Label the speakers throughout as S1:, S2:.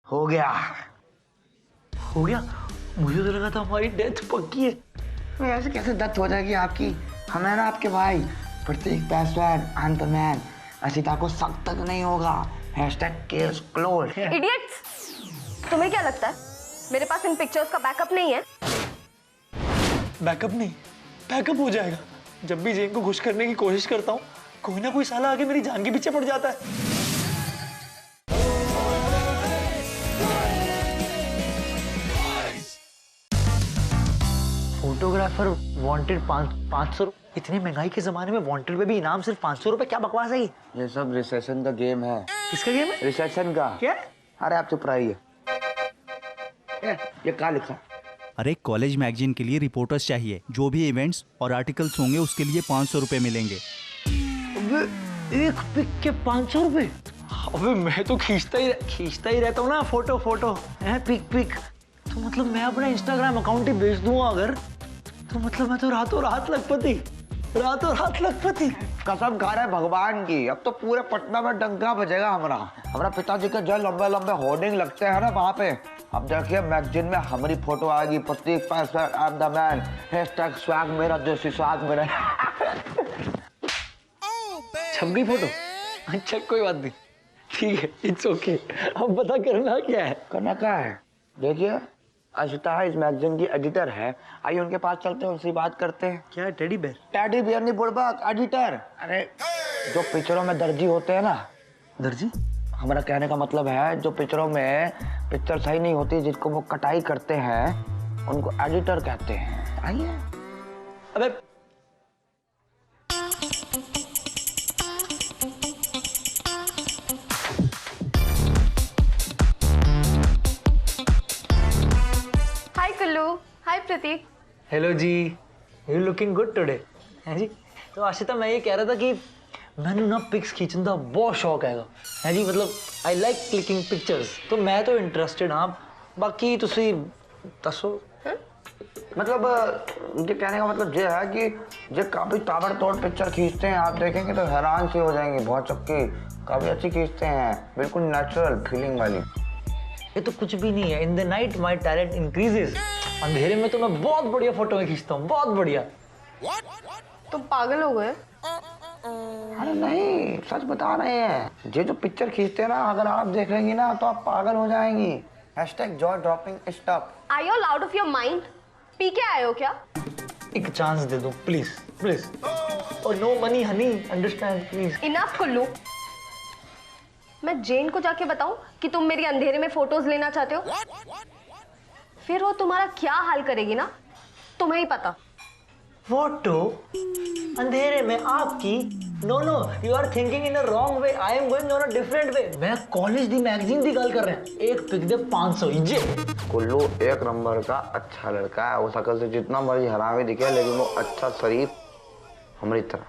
S1: हो गया।
S2: हो गया? मुझे तो लगा था हमारी डेथ पक्की है।
S1: ऐसे कैसे डेथ हो जाएगी आपकी? हम है ना आपके भाई, प्रतीक पासवान, अंतमैन। अशिता को शक तक नहीं होगा। Case close.
S3: इडियट्स, तुम्हें क्या लगता है मेरे पास इन पिक्चर्स का बैकअप नहीं है?
S2: बैकअप नहीं, बैकअप हो जाएगा। जब भी जेन को खुश करने की कोशिश करता हूँ, कोई ना कोई साला आगे मेरी जान के पीछे पड़ जाता है। Photographer wanted 500। इतनी महंगाई के जमाने में वांटेड पे भी इनाम सिर्फ 500 रुपए। क्या बकवास है
S1: ये सब रिसेशन का गेम है।
S2: किसका गेम है?
S1: रिसेशन का।
S2: क्या?
S1: अरे आप चुप रहिए। ये क्या लिखा?
S4: अरे कॉलेज मैगजीन के लिए रिपोर्टर्स चाहिए। जो भी इवेंट्स और आर्टिकल्स होंगे उसके लिए 500 रुपए मिलेंगे।
S2: एक पिक के 500 रुपए? अबे मैं तो खींचता ही रहता हूँ ना फोटो है, पिक। तो मतलब मैं अपना इंस्टाग्राम अकाउंट ही बेच दूंगा अगर, तो मतलब मैं तो रातों रात लखपति।
S1: कसम खा रहे भगवान की, अब तो पूरे पटना में डंका बजेगा। हमारा पिताजी के जो लंबे लंबे होर्डिंग लगते हैं ना वहाँ पे, अब देखिए मैगजीन में हमारी फोटो आएगी। Prateek Paswan, I am the man, #swag मेरा देसी स्वाग मेरा।
S2: छप गई फोटो? अच्छा कोई बात नहीं, ठीक है, इट्स ओके। अब पता करना क्या है?
S1: करना क्या है? देखिए अशिता इस मैगजीन की एडिटर है। आइए उनके पास चलते हैं, उनसे बात करते हैं।
S2: क्या टेडी बेयर?
S1: टेडी बियर नहीं बुड़बक, एडिटर। अरे जो पिक्चरों में दर्जी होते हैं ना।
S2: दर्जी?
S1: हमारा कहने का मतलब है जो पिक्चरों में पिक्चर सही नहीं होती, जिसको वो कटाई करते हैं, उनको एडिटर कहते हैं। आइए।
S2: अबे
S3: hi Kullu, hi Prateek.
S2: Hello ji, you looking good today. हैं जी? तो आशिता मैं ये कह रहा था कि मैंने ना पिक्स खींचने का बहुत शौक है जी। मतलब आई लाइक क्लिकिंग पिक्चर्स, तो मैं तो इंटरेस्टेड हाँ। बाकी तुसी दसो।
S1: मतलब ये कहने का मतलब ये है कि जो काफी ताबड़तोड़ पिक्चर खींचते हैं, आप देखेंगे तो हैरान से हो जाएंगे। बहुत चक्की काफी अच्छी खींचते हैं, बिल्कुल नेचुरल फीलिंग वाली।
S2: ये तो कुछ भी नहीं है। In the night my talent increases. अंधेरे में तो मैं बहुत बढ़िया फोटो खींचता हूँ, बहुत बढ़िया।
S3: तुम पागल हो गए?
S1: अरे नहीं, सच बता रहे हैं। ये जो पिक्चर खींचते हैं ना, अगर आप देख लेंगी ना तो आप पागल हो जाएंगी। #jaw dropping stuff।
S3: Are you all out of your mind? पी के आए हो क्या?
S2: एक चांस दे दो प्लीज प्लीज। और no money honey, understand please.
S3: Enough Kullu. मैं जेन को जाके बताऊं कि तुम मेरी अंधेरे में फोटोज लेना चाहते हो? फिर वो तुम्हारा क्या हाल करेगी ना, तुम्हें ही पता।
S2: फोटो अंधेरे में आपकी? No no, you are thinking in a wrong way. I am going on a different way. मैं कॉलेज दी मैगजीन दी गल कर रहे हैं। एक पिक दे 500 इजे।
S1: कुल्लू एक नंबर का अच्छा लड़का है। वो शकल से जितना मर्जी हरामी दिखे, लेकिन वो अच्छा शरीफ हमारी तरह।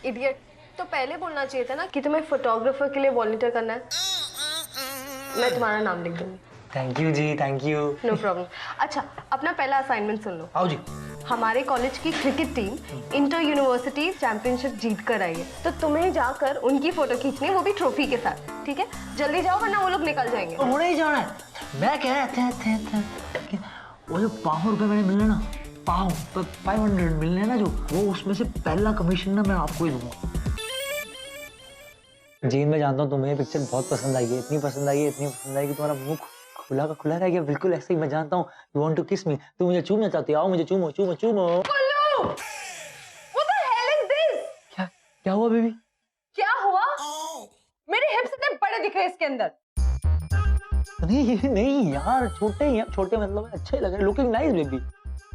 S3: इडियट, तो पहले बोलना चाहिए था ना कि तुम्हें फोटोग्राफर के लिए वॉलंटियर करना है। मैं तुम्हारा नाम लिख दूंगी।
S2: Thank you ji, thank you.
S3: No problem. अच्छा, अपना पहला असाइनमेंट सुन लो।
S2: आओ जी।
S3: हमारे कॉलेज की cricket team inter university championship जीत कर आई है, तो तुम्हें जाकर उनकी फोटो खींचनी है, वो भी ट्रॉफी के साथ। ठीक है, जल्दी जाओ वरना वो लोग निकल जाएंगे।
S2: तो होने ही जाना है। मैं कह रहा था वो जो 500 रुपए मैंने मिलने ना, 500 मिलने ना, जो वो उसमें से पहला कमीशन ना मैं आपको ही दूंगा। जी मैं जानता हूँ तुम्हें पिक्चर बहुत पसंद आई है, इतनी पसंद आई कि तुम्हारा मुंह खुला का खुला रह गया। बिल्कुल ऐसे ही मैं जानता हूँ। यू वांट टू किस मी, तुम मुझे चूमना चाहती हो? आओ मुझे चूमो चूमो चूमो।
S3: What the hell is this?
S2: क्या हुआ बेबी?
S3: क्या हुआ? मेरे हिप्स इतने बड़े दिख रहे हैं इसके अंदर।
S2: नहीं यार, छोटे मतलब अच्छे लग रहे। Looking nice baby.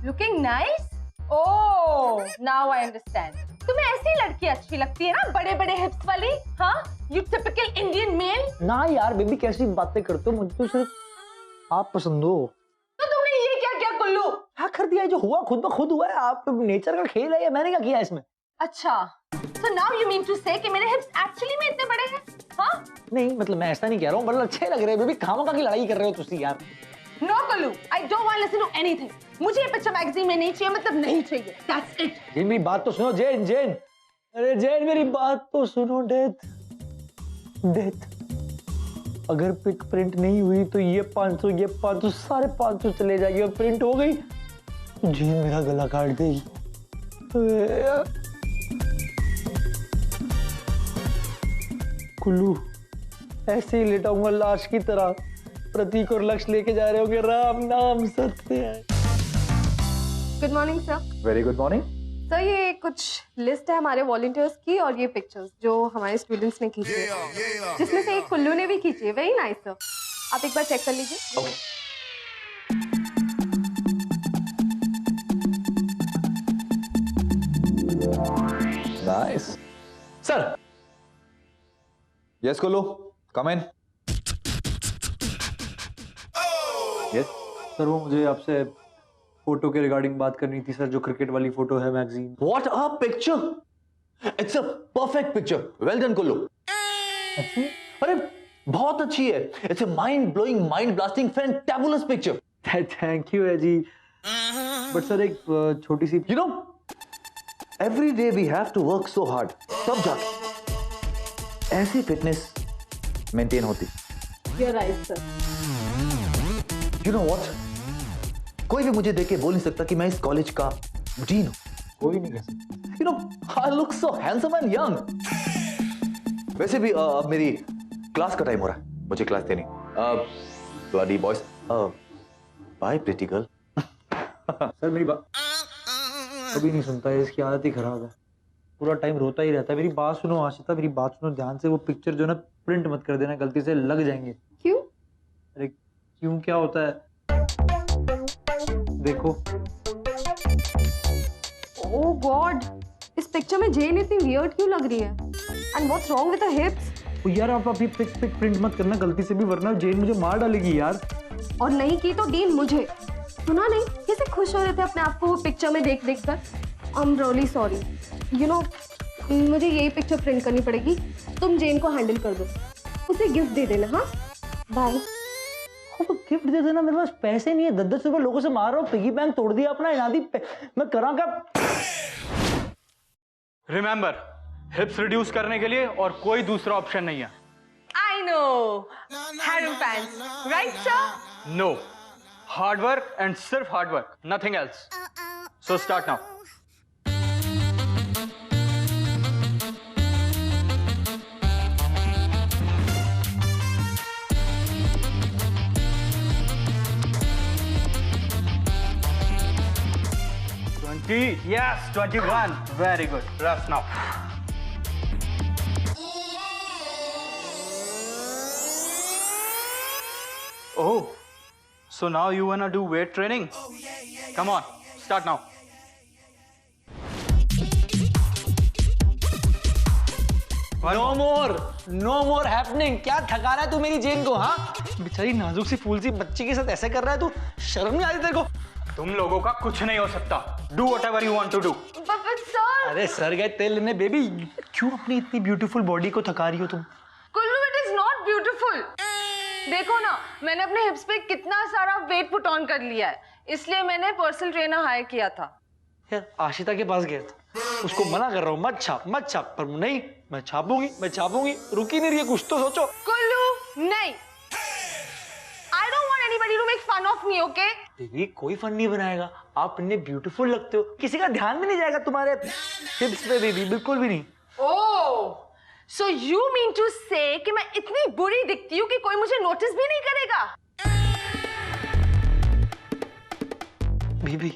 S3: Looking nice? Oh, now I understand. तुम्हें ऐसी लड़की अच्छी लगती है ना, बड़े बड़े हिप्स वाली? हाँ, you typical Indian male?
S2: ना यार बेबी, कैसी बातें करते हो? मुझे तो सिर्फ आप पसंद हो।
S3: तो तुमने ये क्या किया कुल्लू?
S2: क्या कर दिया? जो हुआ खुद ब खुद हुआ है। आप नेचर का खेल है, या मैंने क्या किया इसमें?
S3: अच्छा, so now you mean to say कि मेरे हिप्स एक्चुअली में इतने बड़े हैं? हाँ?
S2: नहीं मतलब मैं ऐसा नहीं कह रहा हूँ, मतलब अच्छे लग रहे हैं बेबी। खामखा की लड़ाई कर रहे हो तुसी यार।
S3: No Kullu, I don't want to listen to anything. मुझे ये पिक्चर मैगजीन में नहीं चाहिए, मतलब नहीं चाहिए। That's it.
S2: जेन मेरी बात तो सुनो। जेन अरे जेन मेरी बात तो सुनो। डेथ अगर पिक प्रिंट नहीं हुई तो ये 500 ये 500 सारे 500 चले जाएगी, और प्रिंट हो गई जीन मेरा गला काट देगी। कुल्लू ऐसे ही लेटाऊंगा लाश की तरह। प्रतीक और लक्ष्य लेके जा रहे होंगे, राम नाम सत्य है।
S3: Good morning sir.
S5: Very good morning.
S3: Sir ये कुछ लिस्ट है हमारे वॉलंटियर्स की, और ये पिक्चर्स जो हमारे स्टूडेंट्स ने खींची है, जिसमें से एक कुल्लू ने भी खींची है। वेरी नाइस सर, आप एक बार चेक कर लीजिए।
S5: Nice sir. यस कुल्लू, कम इन। यस
S2: सर वो मुझे आपसे फोटो के रिगार्डिंग बात करनी थी सर, जो क्रिकेट वाली फोटो है magazine.
S5: What a picture, it's a perfect picture. Well done Kullu. अरे बहुत अच्छी है। It's a mind blowing, mind blasting, fantabulous picture.
S2: Thank you है जी। बट सर एक छोटी सी,
S5: you know every day we have to work so hard, तब जाके ऐसी फिटनेस मेंटेन होती।
S3: You are right sir.
S5: You know what, कोई भी मुझे देख के बोल नहीं सकता कि मैं इस कॉलेज का डीन हूं।
S2: कोई नहीं कह सकता।
S5: You know I look so handsome and young. वैसे भी अब मेरी क्लास का टाइम हो रहा है, मुझे क्लास देनी। Bloody boys, bye pretty girl.
S2: Sir मेरी बात कभी नहीं सुनता है, इसकी आदत ही खराब है। पूरा टाइम रोता ही रहता है। मेरी बात सुनो आशिता, मेरी बात सुनो ध्यान से। वो पिक्चर जो ना प्रिंट मत कर देना, गलती से लग जाएंगे।
S3: क्यों?
S2: अरे क्यों क्या होता है, देखो।
S3: ओह गॉड, इस पिक्चर में जेन इतनी वियर्ड क्यों लग रही है? And what's wrong with the hips?
S2: ओ यार आप अभी पिक प्रिंट मत करना गलती से भी, वरना जेन मुझे मार डालेगी यार।
S3: और नहीं की तो डीन मुझे। सुना नहीं कैसे खुश हो रहे थे अपने आप को वो पिक्चर में देख देख कर। I am really sorry. You know मुझे यही पिक्चर प्रिंट करनी पड़ेगी। तुम जेन को हैंडल कर दो, उसे गिफ्ट दे देना। हाँ बाय।
S2: गिफ्ट दे देना? मेरे पास पैसे नहीं है। 10-10 रुपए लोगों से मार रहा हूँ, पिगी बैंक तोड़ दिया अपना। इनादी मैं करा क्या?
S6: रिमेंबर, हिप्स रिड्यूस करने के लिए और कोई दूसरा ऑप्शन नहीं है।
S3: I know, harem pants, right sir?
S6: No, hard work and सिर्फ hard work, nothing else. So start now. Yes, 21. Very good. Rest now. Oh, so now you wanna do weight training? Come on, start now.
S2: No more happening. क्या थका रहा है तू मेरी जेन को? हाँ बेचारी नाजुक सी फूल सी बच्ची के साथ ऐसे कर रहा है तू, शर्म नहीं आती तेरे को?
S6: तुम लोगों का कुछ नहीं हो सकता। Do whatever you want to do.
S3: But sir,
S2: अरे सर गए तेल लेने। बेबी क्यों अपनी इतनी ब्यूटीफुल बॉडी को थका रही हो तुम?
S3: Kullu it is not beautiful. देखो ना, मैंने अपने हिप्स पे कितना सारा वेट पुट ऑन कर लिया है, इसलिए मैंने पर्सनल ट्रेनर हायर किया था।
S2: यार आशिता के पास गया था, उसको मना कर रहा हूँ मत छाप, पर नहीं, मैं छापूंगी। रुकी नहीं रही है, कुछ तो सोचो।
S3: कुल्लू नहीं, I don't want anybody to make fun of me, okay?
S2: Baby कोई फन नहीं बनाएगा, आप इतने ब्यूटीफुल लगते हो, किसी का ध्यान भी नहीं जाएगा तुम्हारे हिप्स पे बेबी, बिल्कुल भी नहीं।
S3: Oh, so you mean to say कि मैं इतनी बुरी दिखती हूँ कि कोई मुझे नोटिस भी नहीं करेगा?
S2: बेबी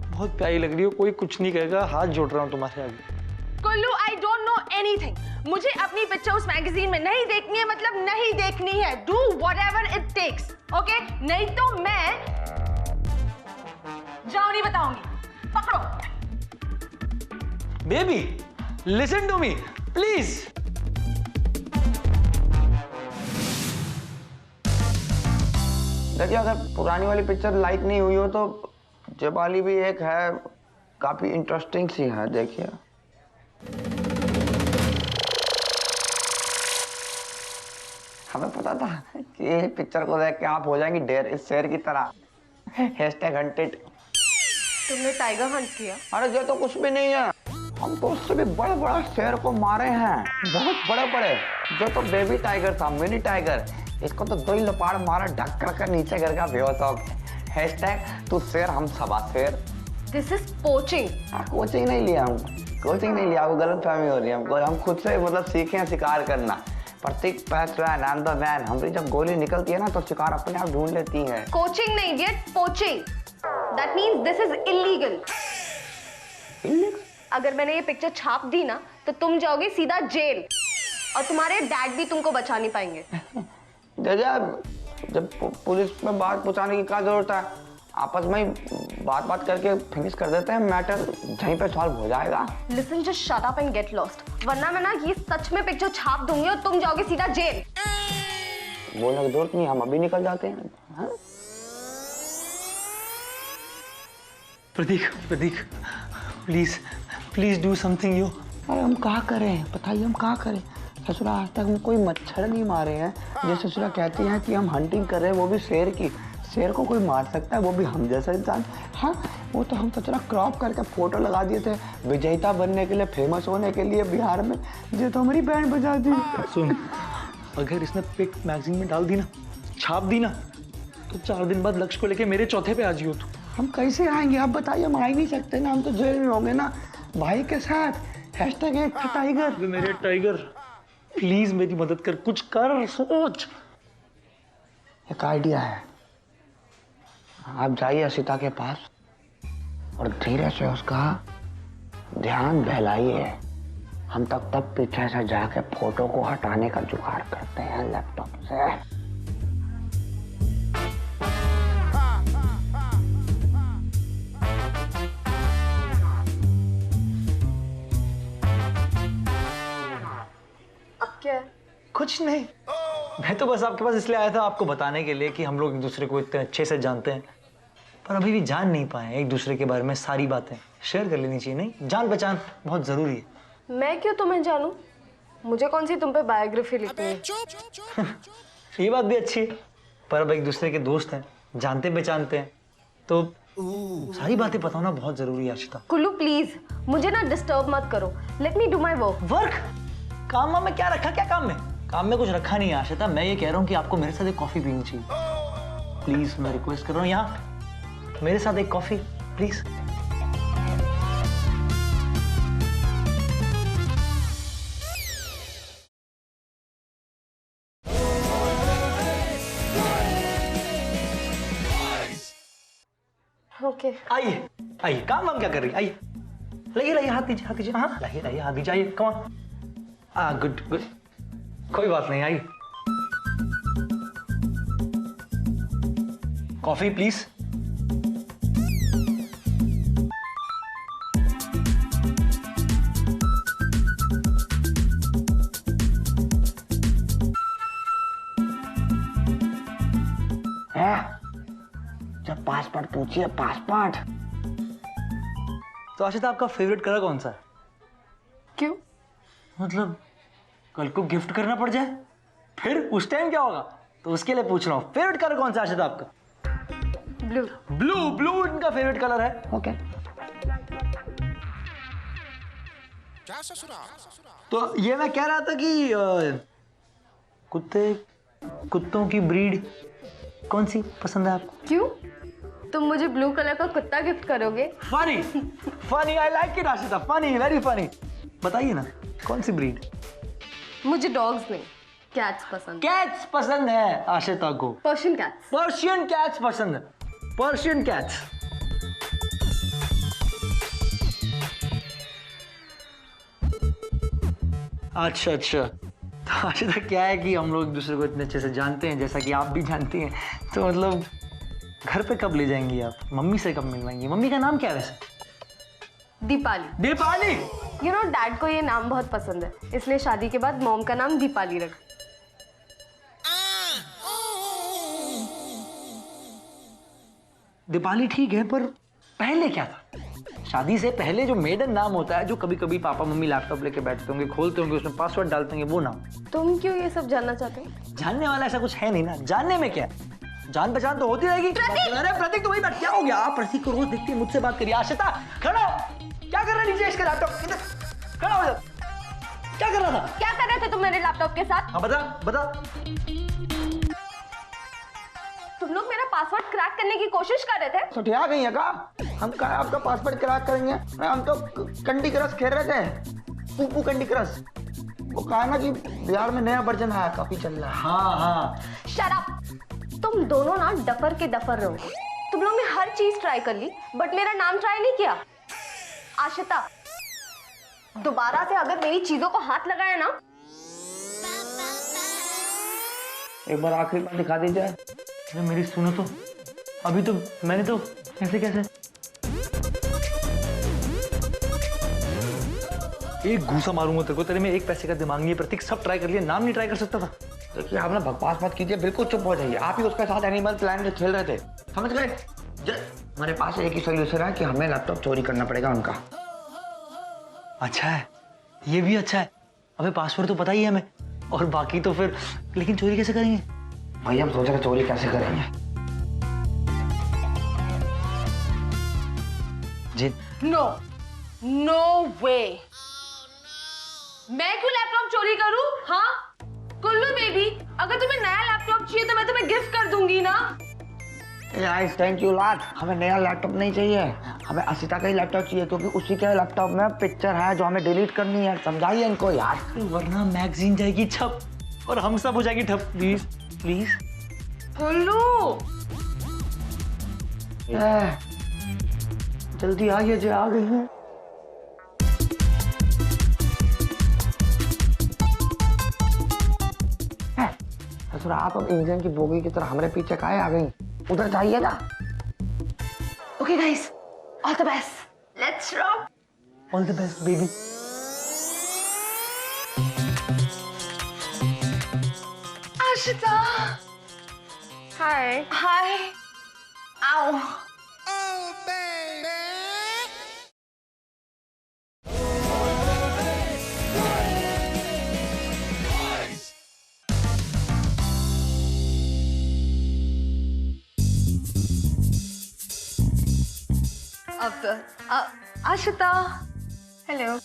S2: बहुत प्यारी लग रही हो, कोई कुछ नहीं कहेगा, हाथ जोड़ रहा हूँ तुम्हारे आगे।
S3: Kullu I don't know anything. मुझे अपनी पिक्चर उस मैगजीन में नहीं देखनी है, मतलब नहीं देखनी है। Do whatever it takes, okay? नहीं तो मैं जाओ नहीं बताऊंगी। पकड़ो।
S2: Baby listen to me please.
S1: देखिए, अगर पुरानी वाली पिक्चर लाइक नहीं हुई हो तो ये वाली भी एक है, काफी इंटरेस्टिंग सी है। देखिए हमें पता था कि ये पिक्चर को देख के आप हो जाएंगी ढेर इस शेर की तरह। #hunted।
S3: तुमने टाइगर हंट किया?
S1: अरे ये तो कुछ भी नहीं है, हम तो उससे भी बड़े शेर को मारे हैं, बहुत बड़े। जो तो बेबी टाइगर था, मिनी टाइगर, इसको तो दो ही लपाड़ मारा ढक कर नीचे कर का बेवसौक। हैशटैग तू शेर हम सवा शेर।
S3: This is poaching.
S1: कोचिंग नहीं लिया हम, कोचिंग नहीं लिया, वो गलत फहमी हो रही है हमको। हम खुद से मतलब सीखे हैं शिकार करना। प्रतीक पैसवान, आई एम द मैन। हमारी जब गोली निकलती है ना तो शिकार अपने आप ढूंढ लेती है।
S3: कोचिंग नहीं idiot, poaching. That means this is illegal. अगर मैंने ये पिक्चर छाप दी ना तो तुम जाओगे सीधा जेल और तुम्हारे डैड भी तुमको बचा नहीं पाएंगे।
S1: जब पुलिस में बात पहुंचाने की क्या जरूरत है, आपस में बात करके फिनिश कर देते हैं मैटर, यहीं पे सॉल्व हो जाएगा।
S3: Listen, just shut up and get lost, वरना मैं ना ये सच में पिक्चर छाप दूंगी और तुम जाओगे सीधा जेल।
S1: बोलने की जरूरत नहीं, हम अभी निकल जाते हैं। हाँ?
S2: Prateek, Prateek, please please do something you.
S1: अरे हम क्या करें, बताइए हम क्या करें। ससुरा आज तक हम कोई मच्छर नहीं मारे हैं। जैसे ससुरा कहती हैं कि हम हंटिंग कर रहे हैं, वो भी शेर की। शेर को कोई मार सकता है, वो भी हम जैसा इंसान। हाँ, वो तो हम ससुरा क्रॉप करके फोटो लगा दिए थे विजेता बनने के लिए, फेमस होने के लिए बिहार में। ये तो हमारी बैंड बजा दी।
S2: सुन, अगर इसने पिक मैगजीन में डाल दी ना, छाप दी ना, तो 4 दिन बाद लक्ष्य को लेके मेरे चौथे पे आ जियो तू।
S1: हम कैसे आएंगे आप बताइए, हम आ ही नहीं सकते ना, हम तो जेल में होंगे ना भाई के साथ। हैशटैग एक था टाइगर।
S2: अबे मेरे टाइगर, प्लीज मेरी मदद कर, कुछ कर, सोच।
S1: एक आइडिया है, आप जाइए असिता के पास और धीरे से उसका ध्यान बहलाइए। हम तब पीछे से जाके फोटो को हटाने का जुगाड़ करते हैं लैपटॉप से।
S3: क्या है?
S2: कुछ नहीं, मैं तो बस आपके पास इसलिए आया था आपको बताने के लिए कि हम लोग एक दूसरे को इतने अच्छे से जानते हैं, पर अभी भी जान नहीं पाए एक दूसरे के बारे में। सारी बातें शेयर कर लेनी चाहिए, नहीं? जान पहचान बहुत जरूरी है।
S3: मैं क्यों तुम्हें जानूं? मुझे कौन सी तुम पे बायोग्राफी लिखनी है?
S2: ये बात भी अच्छी है, पर अब एक दूसरे के दोस्त हैं, जानते पहचानते हैं, तो सारी बातें पता होना बहुत जरूरी है। आशिता,
S3: कुल्लू प्लीज मुझे ना डिस्टर्ब मत करो। Let me do my work.
S2: Work? काम में क्या रखा? क्या काम में? काम में कुछ रखा नहीं है आशिता। मैं ये कह रहा हूँ कि आपको मेरे साथ एक कॉफी पीनी चाहिए। प्लीज, मैं रिक्वेस्ट कर रहा हूँ, यहाँ मेरे साथ एक कॉफी प्लीज।
S3: ओके
S2: आइए आइए, काम क्या कर रही है? आइए, लाइए लाइए, हाथ दीजिए, हाथ दीजिए। हाँ, लाइए लाइए, हाथ दीजिए। आइए, कम ऑन। गुड गुड, कोई बात नहीं। आइए, कॉफी प्लीज।
S1: जब पासपोर्ट पूछिए, पासपोर्ट।
S2: तो आशिता, आपका फेवरेट कलर कौन सा है?
S3: क्यों?
S2: मतलब कल को गिफ्ट करना पड़ जाए फिर उस टाइम क्या होगा? तो उसके लिए पूछ रहा हूँ, फेवरेट कलर कौन सा आशिता आपका?
S3: ब्लू।
S2: ब्लू? ब्लू इनका फेवरेट कलर है।
S1: ओके।
S2: तो ये मैं कह रहा था कि कुत्तों की ब्रीड कौन सी पसंद है आपको?
S3: क्यों? तुम मुझे ब्लू कलर का कुत्ता गिफ्ट करोगे?
S2: Funny funny, I like it Ashita, funny, very funny. बताइए ना, कौन सी ब्रीड?
S3: मुझे डॉग्स नहीं, कैट्स पसंद।
S2: कैट्स पसंद है आशिता को?
S3: Persian cats.
S2: पर्शियन कैट्स पसंद है, पर्शियन कैट्स। अच्छा अच्छा, तो आशिता क्या है कि हम लोग एक दूसरे को इतने अच्छे से जानते हैं, जैसा कि आप भी जानती हैं, तो मतलब घर पे कब ले जाएंगी आप? मम्मी से कब मिलवाएंगी? मम्मी का नाम क्या है वैसे?
S3: Deepali.
S2: Deepali?
S3: You know, dad को ये नाम बहुत पसंद है, इसलिए शादी के बाद मॉम का नाम दीपाली रखा।
S2: दीपाली ठीक है, पर पहले क्या था? शादी से पहले जो मेडन नाम होता है, जो कभी कभी पापा मम्मी लैपटॉप लेके बैठते होंगे, खोलते होंगे, उसमें पासवर्ड डालते होंगे, वो नाम।
S3: तुम क्यों ये सब जानना चाहते हो?
S2: जानने वाला ऐसा कुछ है नहीं ना, जानने में क्या है? जान पहचान तो होती रहेगी। अरे प्रतीक, तो वही बात, क्या हो गया? आप प्रतीक को रोज देखती है, मुझसे बात करिए। आशिता, खड़ा हो। क्या कर रहे हैं नीचे? इसका लैपटॉप खड़ा हो जा। क्या कर रहा था?
S3: क्या कर रहे थे तुम मेरे लैपटॉप के साथ?
S2: हाँ बता बता।
S3: तुम लोग मेरा पासवर्ड क्रैक करने की कोशिश कर रहे थे।
S1: तो ठिया गई है का? हम क्या आपका पासवर्ड क्रैक करेंगे? हम तो कैंडी क्रश खेल रहे थे, पूपू कैंडी क्रश। वो कहा ना कि बिहार में नया वर्जन आया, काफी चल रहा है।
S2: हाँ हाँ।
S3: Shut up. तुम दोनों ना डफर के डफर रहो। तुम लोग ने हर चीज ट्राई कर ली बट मेरा नाम ट्राई नहीं किया। आशिता, दोबारा से अगर मेरी चीजों को हाथ लगाया ना,
S1: एक बार आखिरी बार दिखा दीजिए।
S2: अरे मेरी सुनो तो, अभी तो मैंने तो ऐसे कैसे एक घूसा मारूंगा तेरे को। तेरे में एक पैसे का दिमाग नहीं है प्रतीक। सब ट्राई कर लिया, नाम नहीं ट्राई कर सकता था।
S1: देखिए आप ना बकवास मत कीजिए, बिल्कुल चुप हो जाइए। आप ही उसके साथ एनिमल प्लान खेल रहे थे, समझ गए? हमारे पास एक ही सोल्यूशन है कि हमें लैपटॉप चोरी करना पड़ेगा उनका।
S2: अच्छा है, ये भी अच्छा है। अबे पासवर्ड तो पता ही है हमें, और बाकी तो फिर, लेकिन चोरी कैसे करेंगे?
S1: भाई हम सोच रहे चोरी कैसे करेंगे।
S2: जी
S3: नो नो वे। मैं क्यों लैपटॉप चोरी करूं? हाँ कुल्लू बेबी, अगर तुम्हें नया लैपटॉप चाहिए तो मैं तुम्हें गिफ्ट कर दूंगी ना।
S1: Guys thank you lot. हमें नया लैपटॉप नहीं चाहिए, हमें असिता का ही लैपटॉप चाहिए, क्योंकि उसी के लैपटॉप में पिक्चर है जो हमें डिलीट करनी है। समझाइए इनको यार,
S2: वरना मैगजीन जाएगी छप और हम सब हो जाएगी ठप। प्लीज प्लीज
S3: कुल्लू,
S1: जल्दी आइए जो आ गई है। ससुर आप अब इंजन की बोगी की तरह हमारे पीछे काहे आ गई? उधर जाइए ना।
S3: Okay guys, all the best, let's rock.
S2: All the best baby.
S3: Ashita, hi hi. आओ। अब आशिता, हेलो।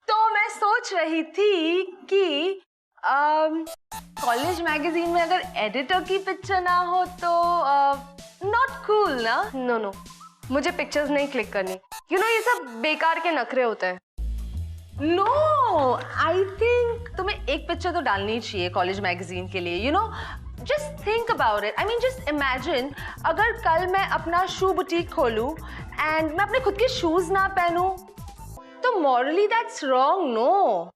S3: तो मैं सोच रही थी कि कॉलेज मैगजीन में अगर एडिटर की पिक्चर ना हो तो नॉट कूल ना। नो नो, मुझे पिक्चर्स नहीं क्लिक करनी। यू नो ये सब बेकार के नखरे होते हैं। नो, आई थिंक तुम्हें एक पिक्चर तो डालनी चाहिए कॉलेज मैगजीन के लिए। You know, just think about it. I mean just imagine, अगर कल मैं अपना शू बुटीक खोलूं एंड मैं अपने खुद के शूज ना पहनूं तो मॉरली दैट्स रॉन्ग। नो,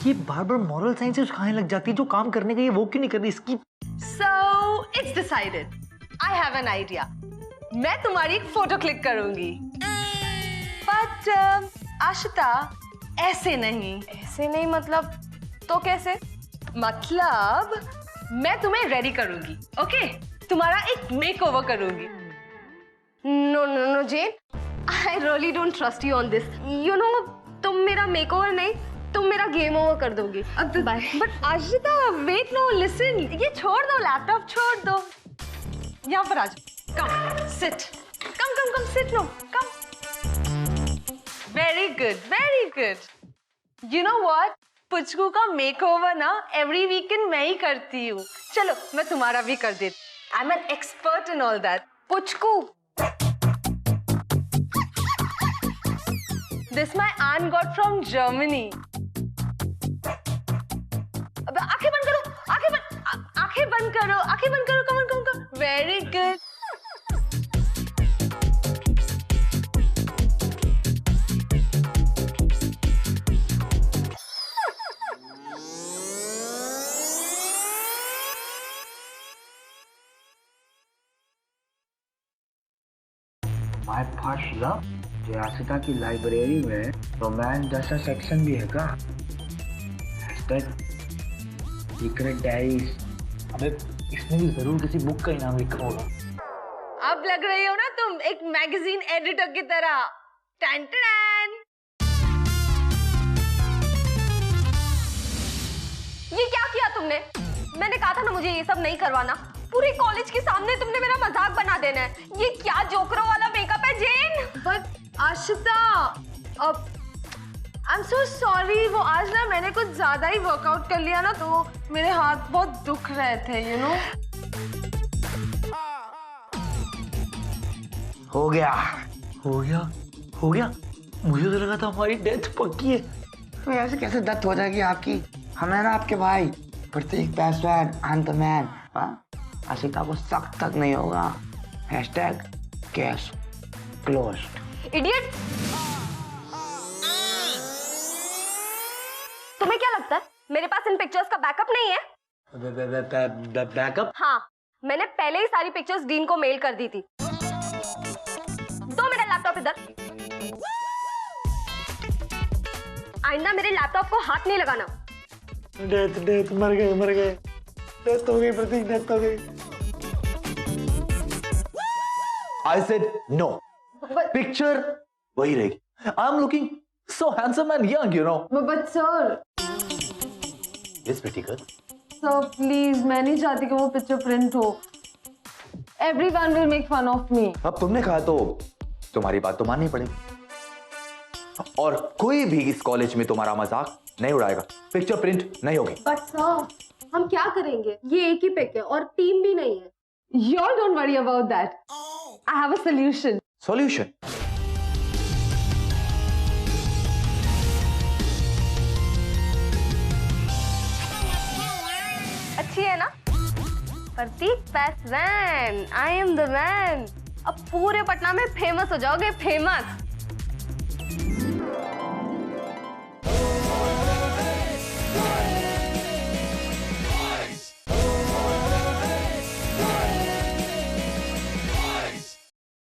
S2: ये बार बार मॉरल साइंस सिखाने लग जाती है। जो काम करने का ये वो क्यों नहीं कर रही इसकी?
S3: So it's decided. I have an idea. मैं तुम्हारी एक फोटो क्लिक करूंगी, बट आशिता ऐसे नहीं। ऐसे नहीं मतलब? तो कैसे? मतलब मैं तुम्हें रेडी करूंगी, ओके? तुम्हारा एक मेकओवर करूंगी। No no no Jane, I really don't trust you on this. You know, तुम मेरा मेकओवर नहीं, तुम मेरा गेम ओवर कर दोगी। Bye. But Ashita wait, no listen, ये छोड़ दो, लैपटॉप छोड़ दो। यहाँ पर आ जाओ, come sit, come come come sit, no come. Very good, very good. You know what, Puchku का मेकओवर ना एवरी वीकेंड मैं ही करती हूँ। चलो मैं तुम्हारा भी कर देती। I am an expert in all that. Puchku, this my aunt got from Germany. अब आंखें बंद करो, आंखें बंद करो, आंखें बंद करो, come come come. Very good.
S1: My first love जयासिता की लाइब्रेरी में रोमांस जैसा सेक्शन भी है का? Secret diaries.
S2: अबे इसमें भी जरूर किसी बुक का इनाम लिखा होगा।
S3: अब लग रही हो ना तुम एक मैगजीन एडिटर की तरह। टन टन। ये क्या किया तुमने? मैंने कहा था ना मुझे ये सब नहीं करवाना। पूरे कॉलेज के सामने तुमने मेरा मजाक बना देना है। ये क्या जोकरों वाला मेकअप है जेन?
S7: बट आशिता, अब आई एम सो सॉरी, वो आज ना मैंने कुछ ज्यादा ही वर्कआउट कर लिया ना, तो मेरे हाथ बहुत दुख रहे थे, यू नो।
S1: हो गया।
S2: हो गया, हो गया। मुझे तो लगा था हमारी डेथ पक्की है।
S1: तो ऐसे कैसे डेथ हो जाएगी आपकी? हम है ना आपके भाई, Prateek Paswan, I am the man. Ashita को शक तक नहीं होगा। Hashtag case closed.
S3: इडियट! तुम्हें क्या लगता है मेरे पास इन पिक्चर्स का बैकअप नहीं है?
S2: बैकअप?
S3: हाँ, मैंने पहले ही सारी पिक्चर्स डीन को मेल कर दी थी। दो मेरा लैपटॉप इधर। आइंदा मेरे लैपटॉप को हाथ नहीं लगाना।
S2: डेथ, मर गए। डेथ हो गई प्रतीक, डेथ हो गई।
S5: I said no. Picture वही रहेगी. I'm looking so handsome and young, you know.
S7: But sir,
S5: Yes, pretty girl.
S7: Sir please, मैं नहीं चाहती कि वो पिक्चर प्रिंट हो। Everyone will make fun of me.
S5: अब तुमने कहा तो तुम्हारी बात तो माननी पड़ेगी. और कोई भी इस कॉलेज में तुम्हारा मजाक नहीं उड़ाएगा. पिक्चर प्रिंट नहीं होगी.
S3: बट सर, हम क्या करेंगे? ये एक ही पिक है और टीम भी नहीं है।
S7: You all don't worry about that. I have a solution.
S5: Solution.
S3: अच्छी है ना? Prateek Paswan, I am the man. अब पूरे पटना में फेमस हो जाओगे, फेमस।